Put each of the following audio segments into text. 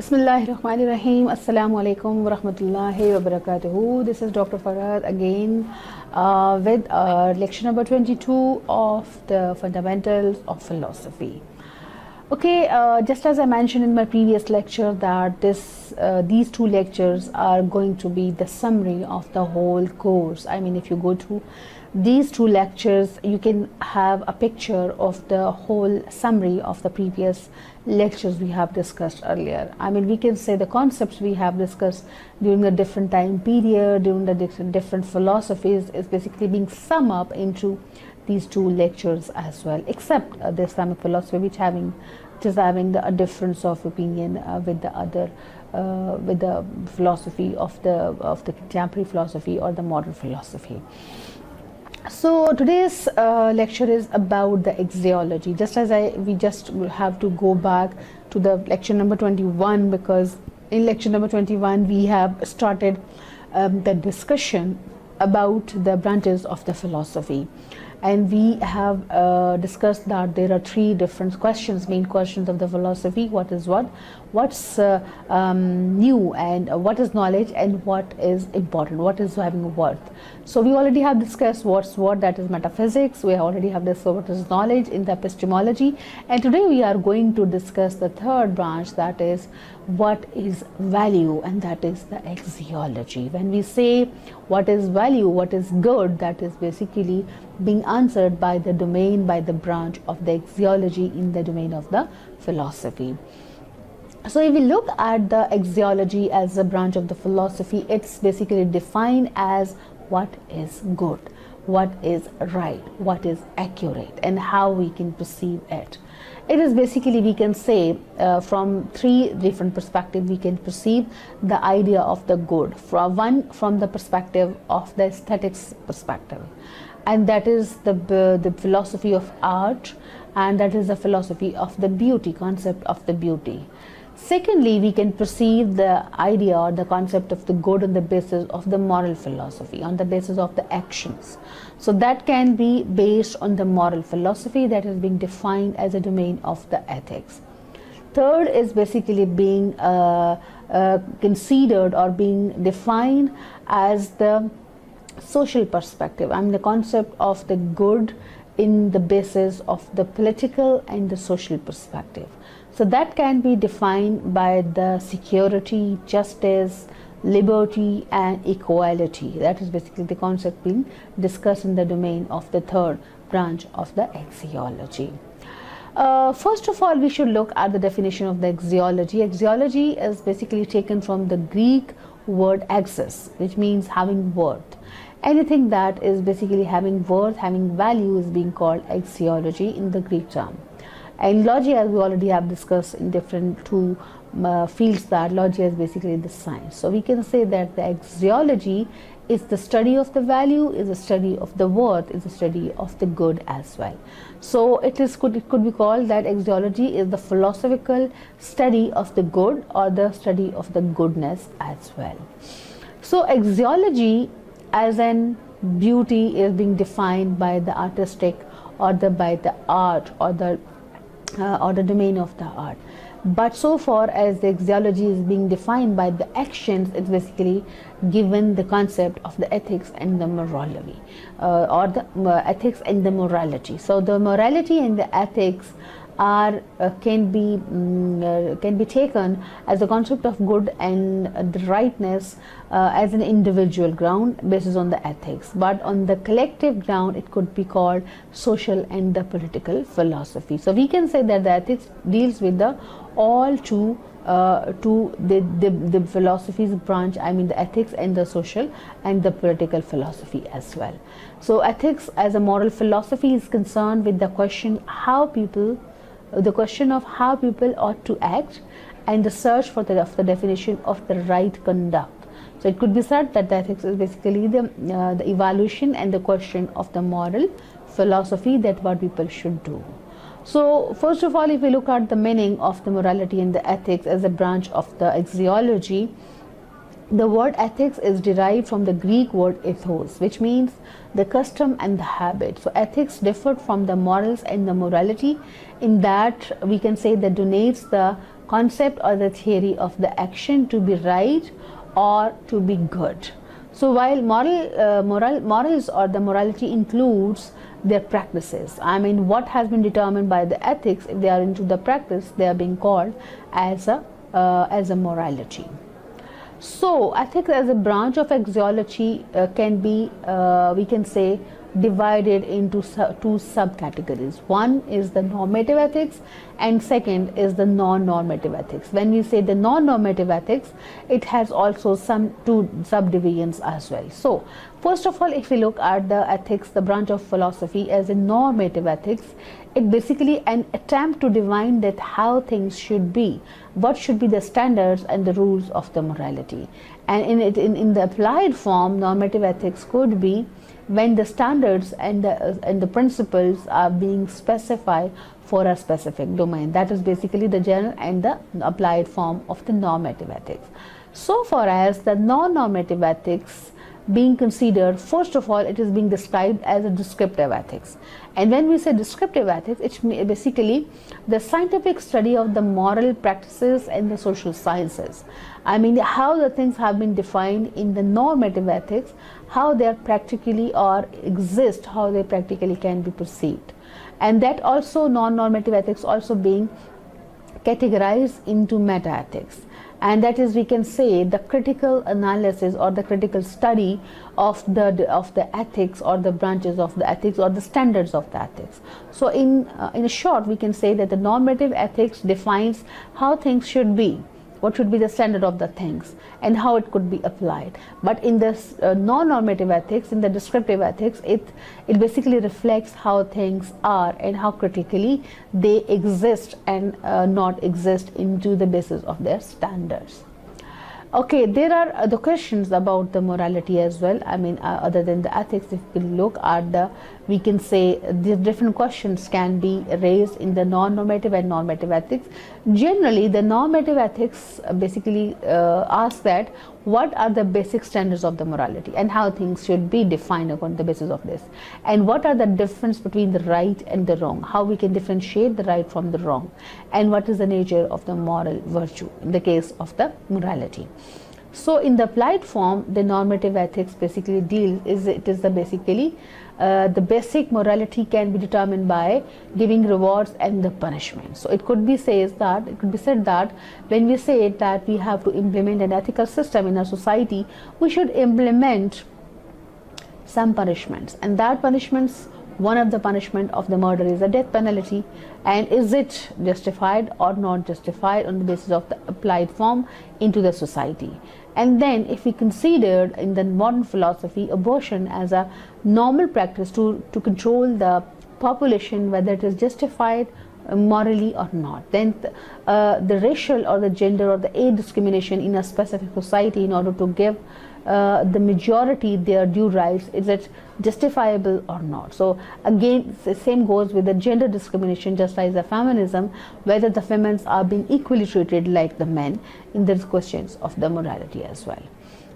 Bismillahirrahmanirrahim. Assalamu alaikum wa rahmatullahi wa barakatuhu. This is Dr. Farad again with lecture number 22 of the fundamentals of philosophy. Okay, just as I mentioned in my previous lecture that these two lectures are going to be the summary of the whole course. I mean, if you go through these two lectures, you can have a picture of the whole summary of the previous lectures we have discussed earlier. I mean, we can say the concepts we have discussed during a different time period, during the different philosophies is basically being summed up into these two lectures as well, except the Islamic philosophy, which is having a difference of opinion with the other, with the philosophy of the contemporary philosophy or the modern philosophy. So today's lecture is about the axiology. Just as we just have to go back to the lecture number 21, because in lecture number 21 we have started the discussion about the branches of the philosophy, and we have discussed that there are three different questions, main questions of the philosophy: what is what's new, and what is knowledge, and what is important, what is having worth. So we already have discussed what's what, that is metaphysics. We already have discussed what is knowledge in the epistemology, and today we are going to discuss the third branch, that is what is value, and that is the axiology. When we say what is value, what is good, that is basically being answered by the domain, by the branch of the axiology in the domain of the philosophy. So if we look at the axiology as a branch of the philosophy, it's basically defined as what is good, what is right, what is accurate, and how we can perceive it. It is basically, we can say, from three different perspectives we can perceive the idea of the good. From the perspective of the aesthetics perspective, and that is the philosophy of art, and that is the philosophy of the beauty, concept of the beauty. Secondly, we can perceive the idea or the concept of the good on the basis of the moral philosophy, on the basis of the actions. So that can be based on the moral philosophy that is being defined as a domain of the ethics. Third is basically being considered or being defined as the social perspective. I mean, the concept of the good in the basis of the political and the social perspective. So that can be defined by the security, justice, liberty, and equality. That is basically the concept being discussed in the domain of the third branch of the axiology. First of all, we should look at the definition of the axiology. Axiology is basically taken from the Greek word axis, which means having worth. Anything that is basically having worth, having value, is being called axiology in the Greek term. And logia, as we already have discussed in different two fields, that logia is basically the science. So we can say that the axiology is the study of the value, is a study of the worth, is a study of the good as well. So it could be called that axiology is the philosophical study of the good, or the study of the goodness as well. So axiology as in beauty is being defined by the artistic, or by the art, or the domain of the art. But so far as the axiology is being defined by the actions, it's basically given the concept of the ethics and the morality, or the ethics and the morality. So the morality and the ethics can be taken as a concept of good and the rightness as an individual ground basis on the ethics, but on the collective ground it could be called social and the political philosophy. So we can say that the ethics deals with the all to the philosophy's branch, I mean the ethics and the social and the political philosophy as well. So ethics as a moral philosophy is concerned with the question of how people ought to act, and the search for the definition of the right conduct. So it could be said that the ethics is basically the evaluation and the question of the moral philosophy, that what people should do. So first of all, if we look at the meaning of the morality and the ethics as a branch of the axiology, the word ethics is derived from the Greek word ethos, which means the custom and the habit. So ethics differed from the morals and the morality in that we can say that denotes the concept or the theory of the action to be right or to be good. So while morals or the morality includes their practices, I mean what has been determined by the ethics, if they are into the practice, they are being called as a morality. So ethics as a branch of axiology can be, we can say, divided into two subcategories. One is the normative ethics and second is the non-normative ethics. When we say the non-normative ethics, it has also some two subdivisions as well. So first of all, if we look at the ethics, the branch of philosophy as a normative ethics, it basically an attempt to define that how things should be, what should be the standards and the rules of the morality. And in the applied form, normative ethics could be when the standards and the principles are being specified for a specific domain. That is basically the general and the applied form of the normative ethics. So far as the non-normative ethics being considered, first of all, it is being described as a descriptive ethics. And when we say descriptive ethics, it's basically the scientific study of the moral practices and the social sciences. I mean, how the things have been defined in the normative ethics, how they are practically or exist, how they practically can be perceived. And that also non-normative ethics also being categorized into meta-ethics. And that is, we can say, the critical analysis or the critical study of the ethics or the branches of the ethics or the standards of the ethics. So in a short, we can say that the normative ethics defines how things should be, what should be the standard of the things and how it could be applied. But in this non-normative ethics, in the descriptive ethics, it basically reflects how things are and how critically they exist and not exist into the basis of their standards. Okay, there are other questions about the morality as well. I mean, other than the ethics, if we look at we can say the different questions can be raised in the non-normative and normative ethics. Generally, the normative ethics basically ask that what are the basic standards of the morality and how things should be defined upon the basis of this, and what are the difference between the right and the wrong, how we can differentiate the right from the wrong, and what is the nature of the moral virtue in the case of the morality. So in the applied form, the normative ethics basically basically the basic morality can be determined by giving rewards and the punishment. So it could be said that when we say that we have to implement an ethical system in a society, we should implement some punishments, and that punishments, one of the punishment of the murder is a death penalty, and is it justified or not justified on the basis of the applied form into the society. And then if we considered in the modern philosophy abortion as a normal practice to control the population, whether it is justified morally or not, then the racial or the gender or the age discrimination in a specific society in order to give the majority their due rights, is it justifiable or not? So again, the same goes with the gender discrimination, just as the feminism, whether the women are being equally treated like the men in these questions of the morality as well.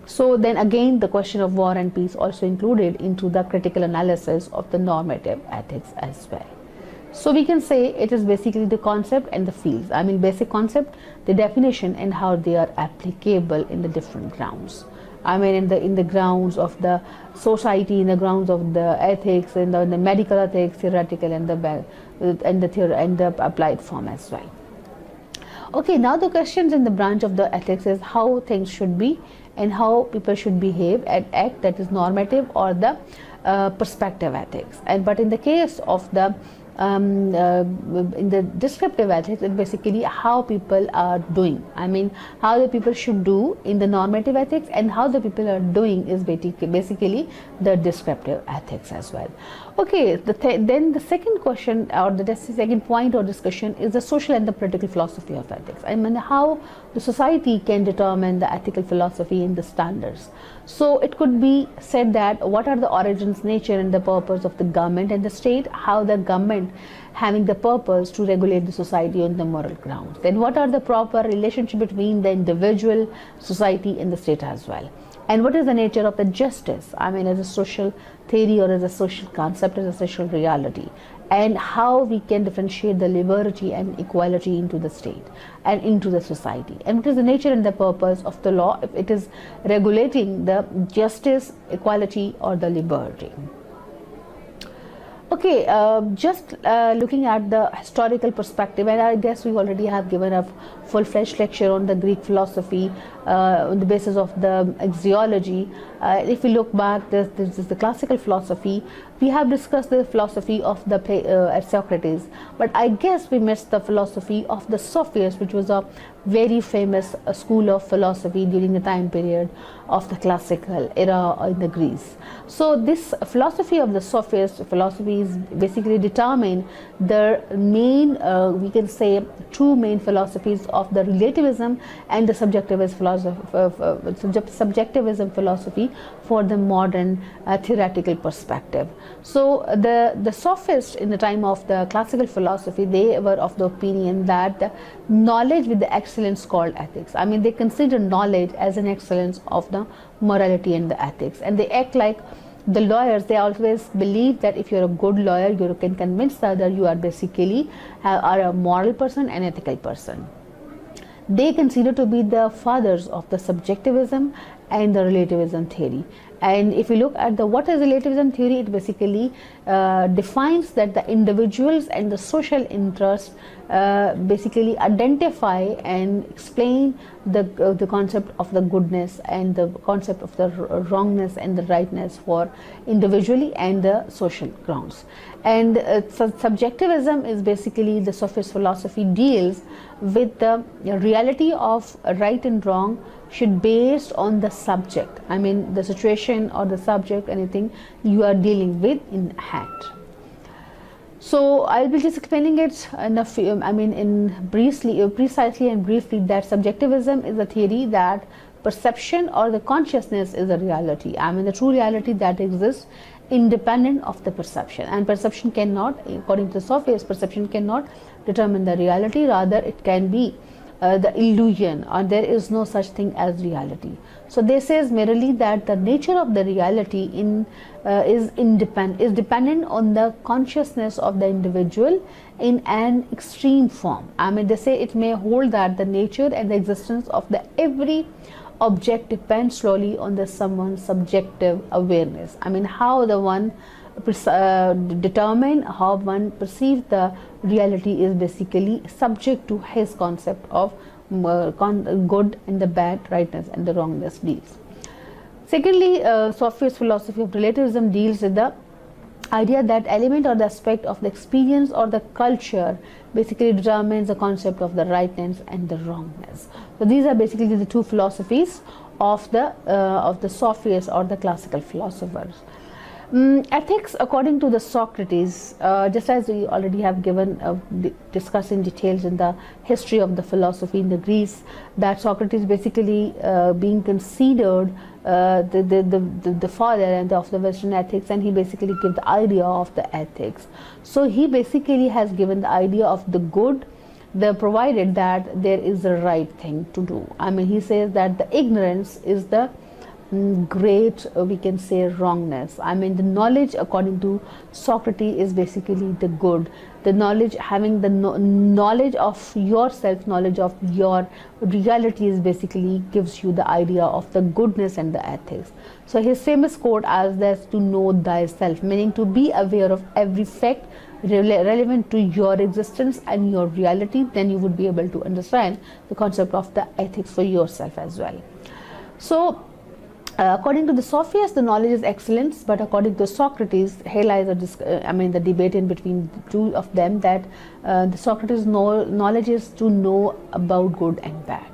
So then again, the question of war and peace also included into the critical analysis of the normative ethics as well. So we can say it is basically the concept and the fields. I mean, basic concept, the definition, and how they are applicable in the different grounds. I mean, in the grounds of the society, in the grounds of the ethics, in the medical ethics, theoretical, and the applied form as well. Okay, now the questions in the branch of the ethics is how things should be and how people should behave and act, that is normative or the perspective ethics. But in the case of the in the descriptive ethics, it's basically how people are doing. I mean, how the people should do in the normative ethics, and how the people are doing is basically the descriptive ethics as well. Okay, then the second question or the second point or discussion is the social and the political philosophy of ethics. I mean, how the society can determine the ethical philosophy and the standards. So it could be said that what are the origins, nature, and the purpose of the government and the state, how the government having the purpose to regulate the society on the moral grounds. Then what are the proper relationship between the individual, society, and the state as well. And what is the nature of the justice, I mean, as a social theory or as a social concept, as a social reality. and how we can differentiate the liberty and equality into the state and into the society, and what is the nature and the purpose of the law, if it is regulating the justice, equality, or the liberty. Okay, just looking at the historical perspective, and I guess we already have given a full-fledged lecture on the Greek philosophy on the basis of the axiology. If we look back, this is the classical philosophy. We have discussed the philosophy of the Socrates, but I guess we missed the philosophy of the Sophists, which was a very famous school of philosophy during the time period of the classical era in the Greece. So this philosophy of the Sophist philosophy is basically determine the main, we can say, two main philosophies of the relativism and the subjectivism philosophy for the modern theoretical perspective. So the Sophists in the time of the classical philosophy, they were of the opinion that the knowledge with the excellence called ethics. I mean, they consider knowledge as an excellence of the morality and the ethics, and they act like the lawyers. They always believe that if you're a good lawyer, you can convince the other you are basically are a moral person and ethical person. They consider to be the fathers of the subjectivism and the relativism theory. And if you look at the what is relativism theory, it basically defines that the individuals and the social interests basically identify and explain the concept of the goodness and the concept of the wrongness and the rightness for individually and the social grounds. And subjectivism is basically the Sophist philosophy deals with the reality of right and wrong should based on the subject. I mean, the situation or the subject, anything you are dealing with in hand. So I'll be just explaining it in precisely and briefly, that subjectivism is a theory that perception or the consciousness is a reality. I mean, the true reality that exists independent of the perception, and perception cannot, according to the Sophists, perception cannot determine the reality. Rather, it can be the illusion, or there is no such thing as reality. So they says merely that the nature of the reality is dependent on the consciousness of the individual in an extreme form. I mean, they say it may hold that the nature and the existence of the every object depends slowly on the someone's subjective awareness. I mean, how the one determine how one perceives the reality is basically subject to his concept of good and the bad, rightness and the wrongness deals. Secondly, Sophist philosophy of relativism deals with the idea that element or the aspect of the experience or the culture basically determines the concept of the rightness and the wrongness. So these are basically the two philosophies of the Sophists or the classical philosophers. Ethics, according to the Socrates, just as we already have discussed in details in the history of the philosophy in the Greece, that Socrates basically being considered the father and of the Western ethics, and he basically gave the idea of the ethics. So he basically has given the idea of the good, provided that there is the right thing to do. I mean, he says that the ignorance is the great, we can say, wrongness. I mean, the knowledge, according to Socrates, is basically the good. The knowledge, having the knowledge of yourself, knowledge of your reality, is basically gives you the idea of the goodness and the ethics. So his famous quote as this, to know thyself, meaning to be aware of every fact relevant to your existence and your reality, then you would be able to understand the concept of the ethics for yourself as well. So according to the Sophists, the knowledge is excellence, but according to Socrates, here lies the debate in between the two of them, that the Socrates' knowledge is to know about good and bad.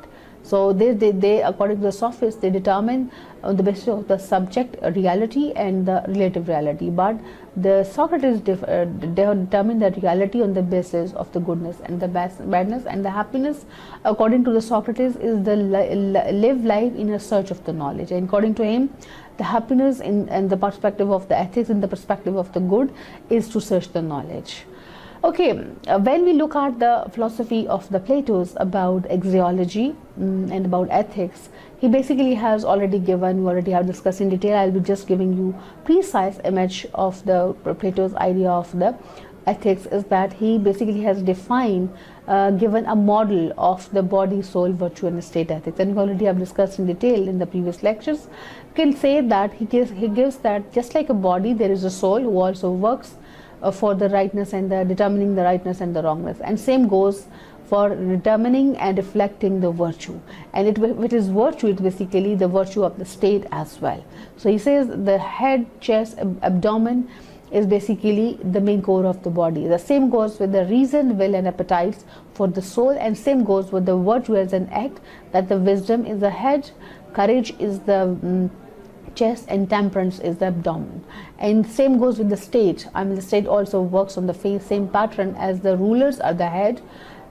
So they according to the Sophists, they determine on the basis of the subject reality and the relative reality, but the Socrates determine the reality on the basis of the goodness and the badness, and the happiness, according to the Socrates, is the live life in a search of the knowledge. And according to him, the happiness in the perspective of the ethics, in the perspective of the good, is to search the knowledge. Okay, when we look at the philosophy of the Plato's about axiology and about ethics, he basically has already given, we already have discussed in detail. I'll be just giving you precise image of the Plato's idea of the ethics is that he basically has defined, given a model of the body, soul, virtue and state ethics, and we already have discussed in detail in the previous lectures. You can say that he gives that just like a body, there is a soul who also works for the rightness and the determining the rightness and the wrongness, and same goes for determining and reflecting the virtue. And if it is virtue, it's basically the virtue of the state as well. So he says the head, chest, abdomen is basically the main core of the body. The same goes with the reason, will and appetites for the soul, and same goes with the virtue as an act, that the wisdom is the head, courage is the chest, and temperance is the abdomen. And same goes with the state. The state also works on the same pattern, as the rulers are the head,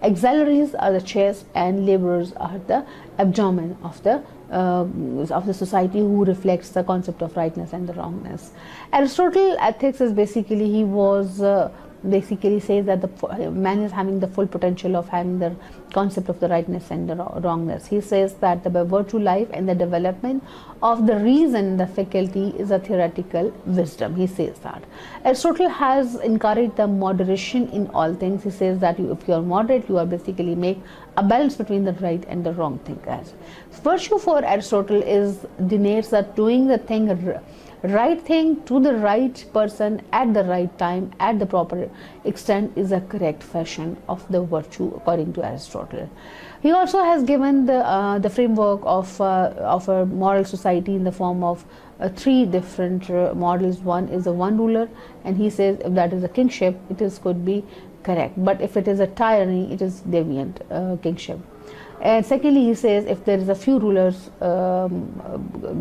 auxiliaries are the chest, and laborers are the abdomen of the society, who reflects the concept of rightness and the wrongness. Aristotle ethics is basically, he was basically says that the man is having the full potential of having the concept of the rightness and the wrongness. He says that the virtue life and the development of the reason, the faculty, is a theoretical wisdom. He says that Aristotle has encouraged the moderation in all things. He says that if you are moderate, you are basically make a balance between the right and the wrong thing. As virtue for Aristotle is denotes that doing the right thing to the right person at the right time at the proper extent is a correct fashion of the virtue according to Aristotle. He also has given the framework of a moral society in the form of three different models. One is a one ruler, and he says if that is a kingship, could be correct, but if it is a tyranny, it is deviant kingship. And secondly, he says if there is a few rulers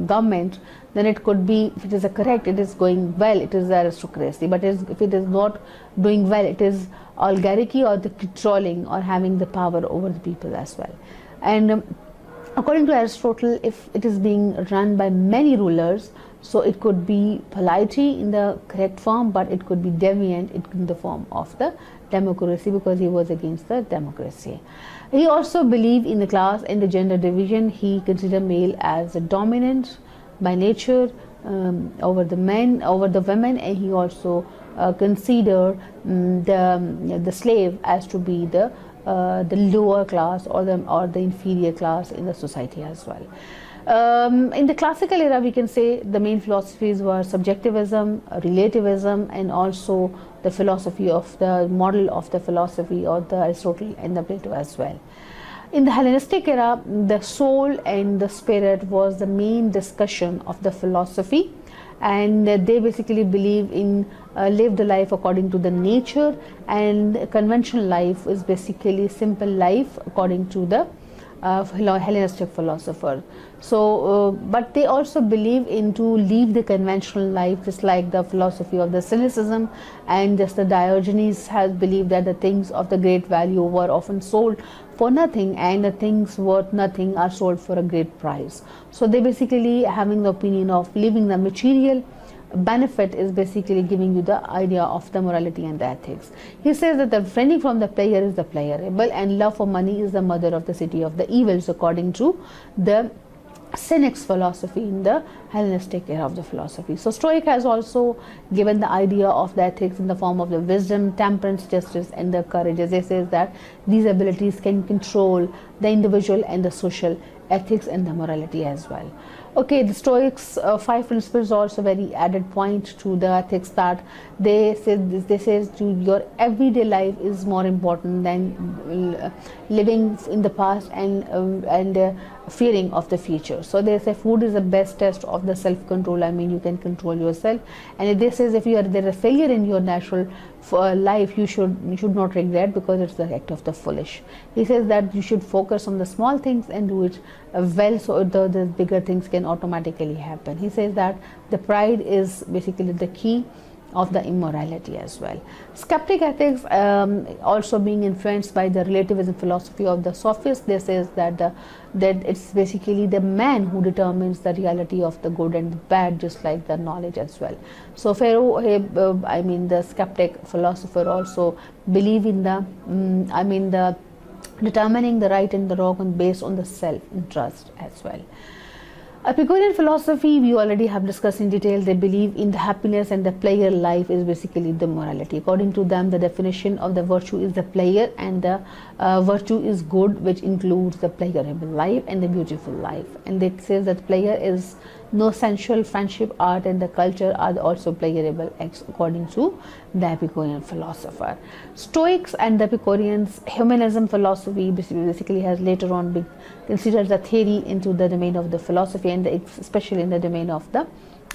government, then it could be, if it is a correct, it is going well, it is aristocracy. But if it is not doing well, it is oligarchy, or the controlling or having the power over the people as well. And according to Aristotle, if it is being run by many rulers, so it could be polity in the correct form, but it could be deviant in the form of the democracy, because he was against the democracy. He also believed in the class and the gender division. He considered male as a dominant by nature over the men, over the women, and he also considered the slave as to be the lower class or the inferior class in the society as well. In the classical era, we can say the main philosophies were subjectivism, relativism, and also the philosophy of the model of the philosophy of the Aristotle and the Plato as well. In the Hellenistic era, the soul and the spirit was the main discussion of the philosophy, and they basically believe in live the life according to the nature, and conventional life is basically simple life according to the Hellenistic philosopher. So, but they also believe in to leave the conventional life, just like the philosophy of the Cynicism, and just the Diogenes has believed that the things of the great value were often sold for nothing, and the things worth nothing are sold for a great price. So they basically having the opinion of leaving the material benefit is basically giving you the idea of the morality and the ethics. He says that the refraining from the pleasure is the pleasurable, and love for money is the mother of the city of the evils, according to the Cynics philosophy in the Hellenistic era of the philosophy. So Stoic has also given the idea of the ethics in the form of the wisdom, temperance, justice, and the courage. As they says that these abilities can control the individual and the social ethics and the morality as well. Okay, the Stoics' 5 principles are also very added point to the ethics, that they say to your everyday life is more important than living in the past and fearing of the future. So they say food is the best test of the self-control. I mean, you can control yourself. And if they says if there is a failure in your natural life, you should not regret, because it's the act of the foolish. He says that you should focus on the small things and do it well, so the bigger things can automatically happen. He says that the pride is basically the key of the immorality as well. Skeptic ethics also being influenced by the relativism philosophy of the sophists. They says that it's basically the man who determines the reality of the good and the bad, just like the knowledge as well. So the skeptic philosopher also believe in the determining the right and the wrong based on the self-interest as well. Epicurean philosophy, we already have discussed in detail. They believe in the happiness, and the player life is basically the morality. According to them, the definition of the virtue is the player, and the virtue is good, which includes the pleasurable life and the beautiful life. And they say that player is no sensual, friendship, art, and the culture are also pleasurable, according to the Epicurean philosopher. Stoics and the Epicureans, humanism philosophy basically has later on been considered the theory into the domain of the philosophy, and especially in the domain of the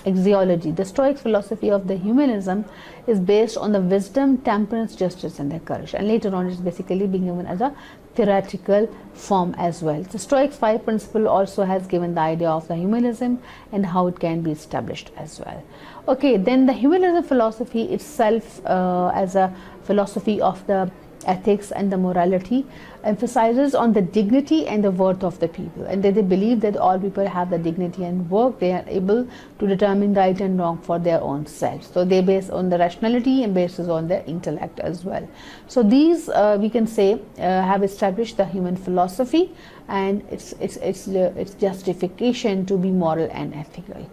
axiology. The Stoic philosophy of the humanism is based on the wisdom, temperance, justice, and the courage, and later on it's basically being given as a theoretical form as well. The Stoics 5 principle also has given the idea of the humanism and how it can be established as well. Okay, then the humanism philosophy itself as a philosophy of the ethics and the morality emphasizes on the dignity and the worth of the people, and they believe that all people have the dignity and worth. They are able to determine right and wrong for their own selves, so they base on the rationality and bases on their intellect as well. So these we can say have established the human philosophy and its justification to be moral and ethical.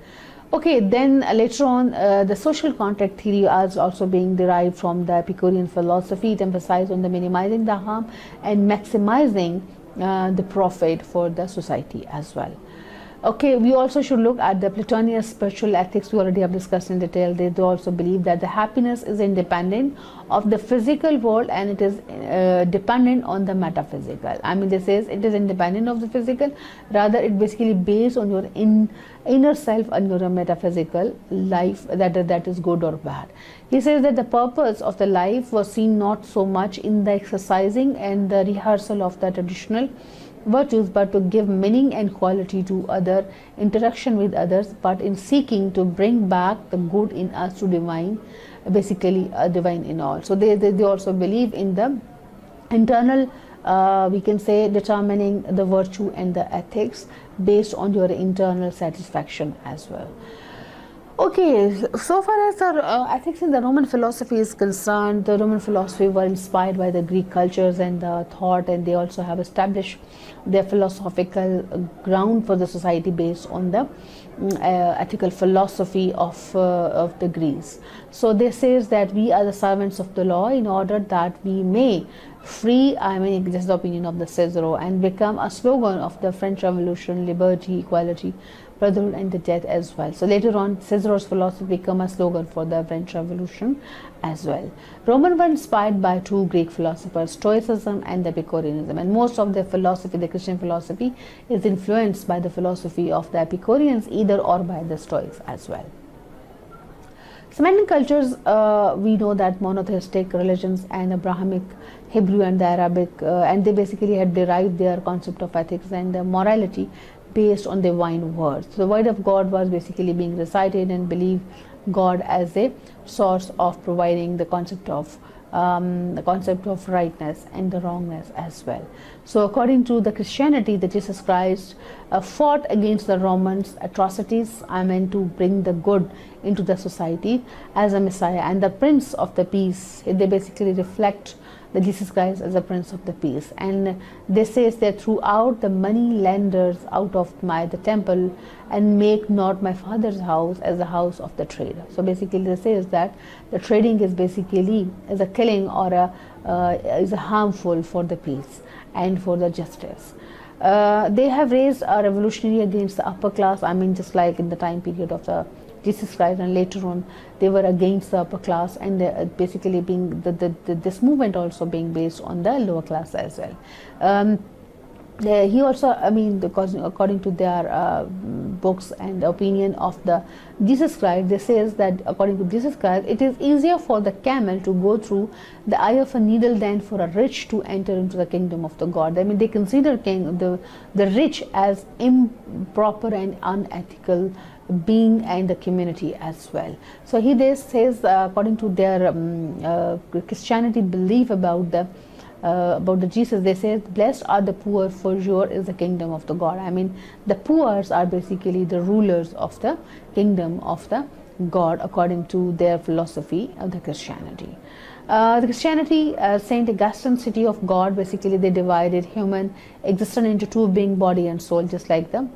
Okay, then later on the social contract theory is also being derived from the Epicurean philosophy. It emphasizes on the minimizing the harm and maximizing the profit for the society as well. Okay, we also should look at the Platonian spiritual ethics. We already have discussed in detail. They do also believe that the happiness is independent of the physical world, and it is dependent on the metaphysical. I mean, this says it is independent of the physical, rather it basically based on your inner self and your metaphysical life, that is good or bad. He says that the purpose of the life was seen not so much in the exercising and the rehearsal of the traditional virtues, but to give meaning and quality to other interaction with others, but in seeking to bring back the good in us to divine, basically divine in all. So they also believe in the internal we can say determining the virtue and the ethics based on your internal satisfaction as well. Okay, so far as the ethics in the Roman philosophy is concerned, the Roman philosophy were inspired by the Greek cultures and the thought, and they also have established their philosophical ground for the society based on the ethical philosophy of the Greeks. So they says that we are the servants of the law in order that we may free, I mean this is the opinion of the Cicero, and become a slogan of the French Revolution: liberty, equality, brotherhood, and the death as well. So later on Cicero's philosophy become a slogan for the French Revolution as well. Romans were inspired by two Greek philosophers, Stoicism and the Epicureanism, and most of their philosophy, the Christian philosophy, is influenced by the philosophy of the Epicureans either or by the Stoics as well. Semitic cultures, we know that monotheistic religions and Abrahamic, Hebrew and the Arabic, and they basically had derived their concept of ethics and morality based on divine words. So the word of God was basically being recited and believed God as a source of providing the concept of rightness and the wrongness as well. So according to the Christianity, that Jesus Christ fought against the Romans' atrocities, I mean to bring the good into the society as a Messiah and the Prince of the Peace. They basically reflect the Jesus Christ as a Prince of the Peace, and they say that throughout the money lenders out of the temple, and make not my Father's house as a house of the trader. So basically they say is that the trading is basically is a killing or is a harmful for the peace and for the justice. They have raised a revolutionary against the upper class, I mean just like in the time period of the Jesus Christ, and later on they were against the upper class, and basically being this movement also being based on the lower class as well. He also, I mean, because according to their books and opinion of the Jesus Christ, they says that according to Jesus Christ, it is easier for the camel to go through the eye of a needle than for a rich to enter into the kingdom of the God. I mean, they consider the rich as improper and unethical being and the community as well. So he says according to their Christianity belief about the Jesus, they say blessed are the poor, for yours is the kingdom of the God. I mean the poor are basically the rulers of the kingdom of the God according to their philosophy of the Christianity. The Christianity, Saint Augustine, city of God, basically they divided human existence into two being, body and soul, just like the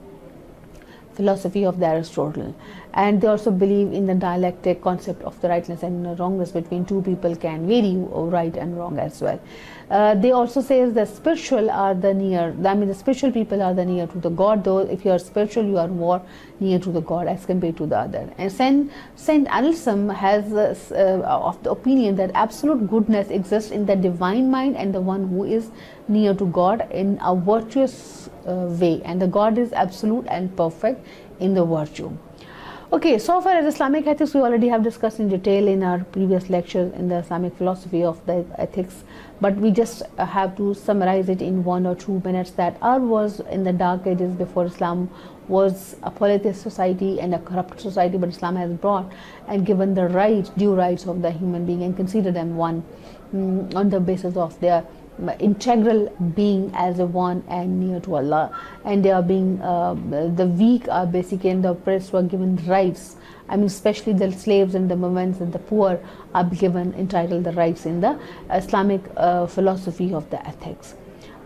philosophy of the Aristotle, and they also believe in the dialectic concept of the rightness and wrongness between two people can vary, right and wrong as well. They also say the spiritual are the near, I mean the spiritual people are the near to the God, though if you are spiritual you are more near to the God as compared to the other. And Saint Anselm has of the opinion that absolute goodness exists in the divine mind and the one who is near to God in a virtuous way, and the God is absolute and perfect in the virtue. Okay, so far as Islamic ethics we already have discussed in detail in our previous lectures in the Islamic philosophy of the ethics, but we just have to summarize it in 1 or 2 minutes that ours was in the dark ages before Islam was a polytheist society and a corrupt society, but Islam has brought and given the rights, due rights of the human being and consider them one on the basis of their integral being as a one and near to Allah, and they are being the weak are basically and the oppressed were given rights. I mean especially the slaves and the women and the poor are given entitled the rights in the Islamic philosophy of the ethics.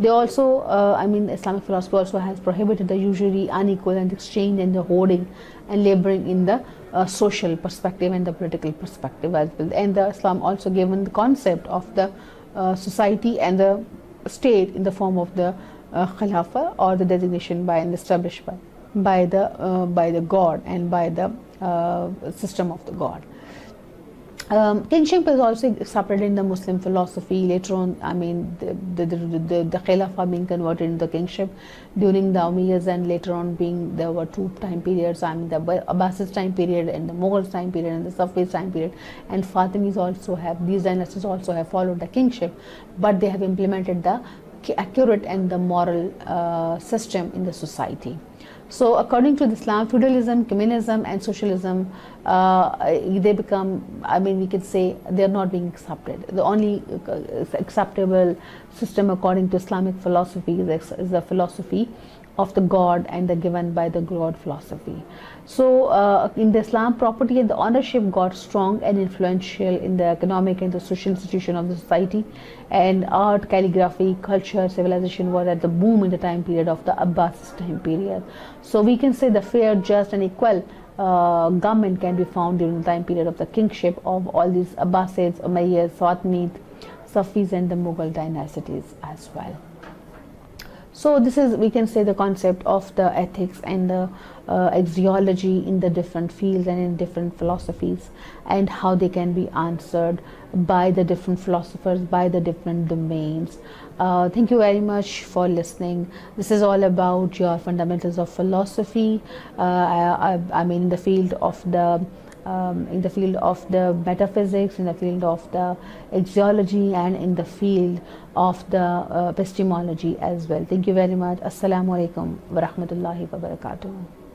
They also I mean Islamic philosophy also has prohibited the usury, unequal and exchange and the hoarding and laboring in the social perspective and the political perspective as well. And the Islam also given the concept of the society and the state in the form of the Khilafah, or the designation by and established by the God and by the system of the God. Kingship is also accepted in the Muslim philosophy. Later on, I mean the Khilafah being converted into kingship during the Umayyads, and later on being there were 2 time periods. I mean the Abbasid time period and the Mughal time period and the Safavid time period, and Fatimids also have, these dynasties also have followed the kingship, but they have implemented the accurate and the moral system in the society. So according to Islam, feudalism, communism and socialism, they become, I mean we could say they are not being accepted. The only acceptable system according to Islamic philosophy is the philosophy of the God and the given by the God philosophy. So in the Islam, property and the ownership got strong and influential in the economic and the social institution of the society, and art, calligraphy, culture, civilization was at the boom in the time period of the Abbasid time period. So we can say the fair, just and equal government can be found during the time period of the kingship of all these Abbasids, Umayyads, Fatimids, Safis and the Mughal dynasties as well. So this is, we can say, the concept of the ethics and the axiology in the different fields and in different philosophies, and how they can be answered by the different philosophers, by the different domains. Thank you very much for listening. This is all about your fundamentals of philosophy. I mean in the field of the metaphysics, in the field of the axiology, and in the field of the epistemology as well. Thank you very much. Assalamu alaikum wa rahmatullahi wa barakatuh.